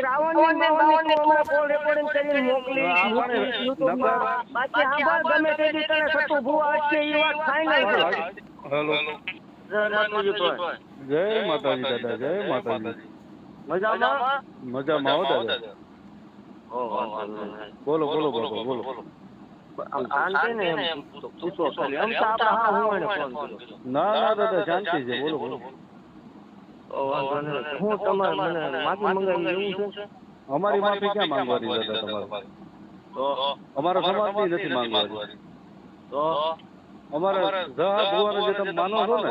રાવણ ને બાવન ને તું કોલ રેકોર્ડિંગ કરીને મોકલી યુટ્યુબમાં બાકી આભાર ગમે તે દી તને સતુ ભુવા છે ઈ વાત ફાઇનલ છે. હેલો જય માતાજી દાદા જય માતાજી. મજામાં મજામાં હો દાદા. બોલો બોલો બાબા બોલો. શાંતિ ને એમ પૂછો ખાલી એમ તો આપણે હા હું એને ફોન કર્યો. ના ના દાદા શાંતિ છે બોલો બોલો. હું તમારે મને માફી મંગાવી એવું છે? અમારી માફી ક્યાં માંગવાની દાદા તમારે? તો અમારા સમાજની નથી માંગવાની. તો અમારે જહા ભુવાને જે તમે માનો છો ને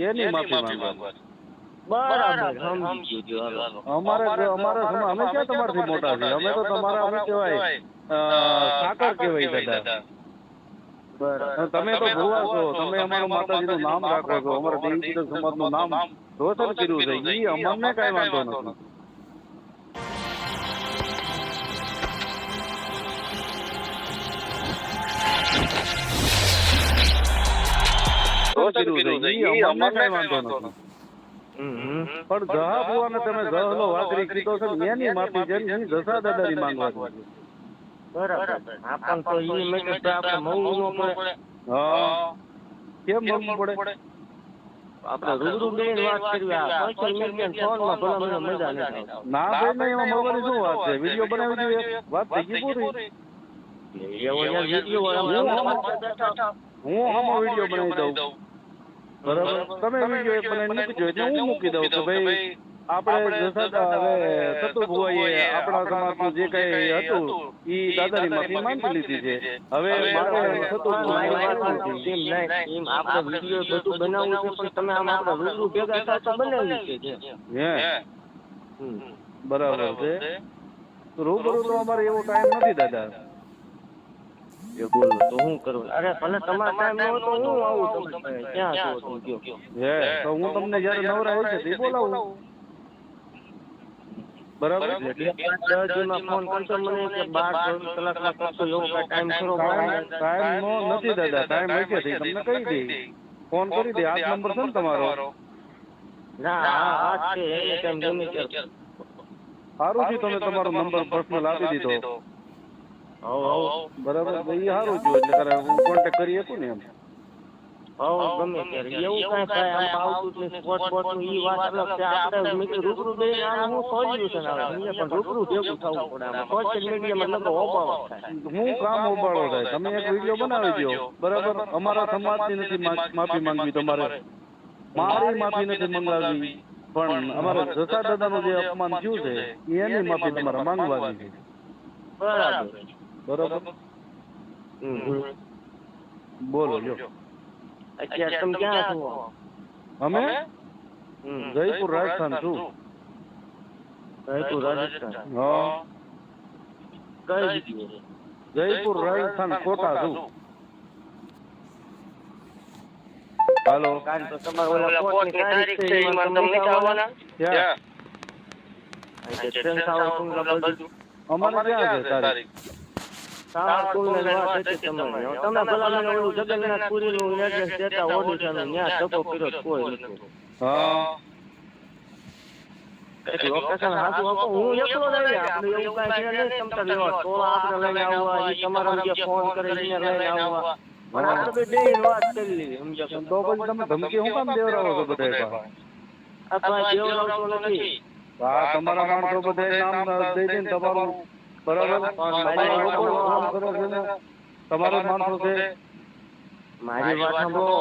એની માફી માંગવાની. બરાબર સમજી ગયો. અમારે અમે ક્યાં તમારથી મોટા છીએ? અમે તો તમારા શું કહેવાય સાકર કહેવાય દાદા. તમે તો ભુવા છો, તમે અમારું માતાજીનું નામ રાખો છો, અમારા દેવી સમાજનું નામ રોશન કર્યું છે, ઈ અમને કઈ વાંધો નથી. પણ જહા ભુવાને તમે જહલો વાઘરી કીધો છે ને એની માફી છે ને જસા દાદાની માંગવાની. બરાબર આપણ તો ઈ મેટર તો આપણે મૌન નો પડે. હા કેમ મૌન પડે? આપણે રૂબરૂ બેન વાત કરવી આ સોશિયલ મીડિયા ફોન માં ભલા મને મજા નથી આવતી. ના ભાઈ ને એમાં મગજની શું વાત છે? વિડિયો બનાવી દઈએ વાત થઈ ગઈ પૂરી. એવો યાર વિડિયો હું આમાં વિડિયો બનાવી દઉં બરાબર, તમે વિડિયો એક બનાવીને મૂકજો એટલે હું મૂકી દઉં કે ભાઈ આપણે જસા હવે સતુ ભુવાએ આપણા સમાજનું જે કઈ હતું ઈ દાદાની માફી માંગી લીધી છે. હવે મારે સતુ આપણે વિડિયો બધું બનાવવું છે પણ તમે આમ આપણે રૂબરૂ ભેગા થાવ તો બનાવી છે. હે બરાબર છે. રૂબરૂ તો અમારે એવો ટાઈમ નથી દાદા. એ બોલો તો હું કરું? અરે ભલે તમારો ટાઈમ ન હોય તો હું આવું તમે ક્યાં છો તમે કયો? હે તો હું તમને જ્યારે નવરા હોય છે તે બોલાવું બરાબર. ફોન કરશો મને કે 12 કલાક કરશો એવો કઈ ટાઈમ ખરો? ટાઈમ નો નથી દાદા, ટાઈમ હોય છે તમને કહી દે, ફોન કરી દે. આ નંબર છે ને તમારો? ના આ છે એ ટાઈમ ગમે ત્યારે. સારું છે તમે તમારો નંબર પર્સનલ આપી દીધો. બરાબર એ સારું છે એટલે હું કોન્ટેક્ટ કરી શકું ને એમ. ગમે ત્યારે એવું કઈ થાય આમ આવતું ને સ્પોટ સ્પોટ નું ઈ વાત અલગ છે. આપણે મિત્રો રૂબરૂ બેન આ હું સોલ્યુશન આવે પણ રૂબરૂ ભેગું થવું પડે. સોશિયલ મીડિયા માં લગો ઓબાળો થાય. હું કામ ઓબાળો થાય? તમે એક વિડીયો બનાવી દો બરાબર. અમારા સમાજની નથી માફી માંગવી તમારે, મારી માફી નથી મંગાવવી, પણ અમારા જસા દાદાનું જે અપમાન થયું છે એની માફી તમારે માંગવાની છે. બરાબર બરાબર બોલો લ્યો. અત્યારે તમે ક્યાં છો? અમે જયપુર રાજસ્થાન છું. જયપુર રાજસ્થાન? હા કઈ જગ્યાએ? જયપુર રાજસ્થાન કોટા છું. હાલો તો તમારે ઓલા કોટની તારીખ છે એમાં તમે નથી આવવાના? ક્યાં? અમારે ક્યાં છે તારીખ? તમે ભલા મને ઓલું જગન્નાથપુરી નું એડ્રેસ દેતા ઓડિશા નું ત્યાં ધક્કો કર્યો કોઈ નથી. લોકેશન હાથું આપો હું એકલો જ આવી. આપણે એવું કઈ છે નહીં તમતા લેવા તોલા આપણે લઈને આવવા ઈ તમારા જે ફોન કરે એને લઈને આવવા પણ આપણે બે વાત કરી લીધી સમજો. તો પછી તમે ધમકી હું કામ દેવરાવો છો બધા? આપણે દેવરાવતો નથી. હા તમારા માણસો બધા નામ દઈ દે તમારું બરાબર. તમારો માણસો છે. મારી વાત સાંભળો.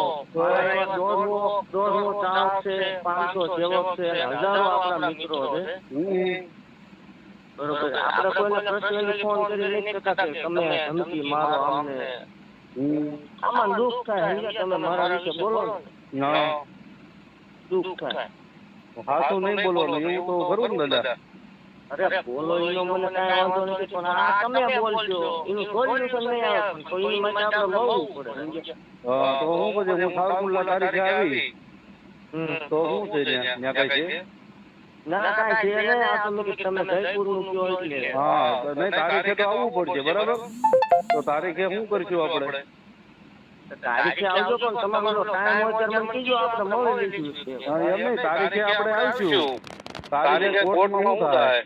150 ચાંસ છે, 500 સેવક છે, હજારો આપણા મિત્રો છે. બરોબર આપણે કોઈને પર્સનલી ફોન કરી નહીં કરતા કે તમે ધમકી મારો અમને. આમાં દુઃખ થાય સમજ્યા? તમે મારા વિશે બોલો ને દુઃખ થાય. હાથું નહીં બોલવાનું એવું તો ખરું ને દાદા? અરે બોલો એનો મને કાંઈ વાંધો નથી પણ આ તમે બોલજો એનું સોલ્યુશન નહીં આવે પણ તો એની માટે આપણે મળવું પડે સમજ્યા? તો હું પછી હું સાવરકુંડલા તારીખે આવી તો શું છે ત્યાં કઈ છે? ના કાંઈ છે નહીં. આ તમે જયપુર નું કયો એટલે હા નહીં તારીખે તો આવવું પડશે બરાબર. તો તારીખે શું કરશું આપણે? તારીખે આવજો પણ તમારો ટાઈમ હોય ત્યારે મને કીજો આપણે મળી લઈશું. એમ નહીં તારીખે આપણે આવીશું. તારીખે કોર્ટમાં શું થાય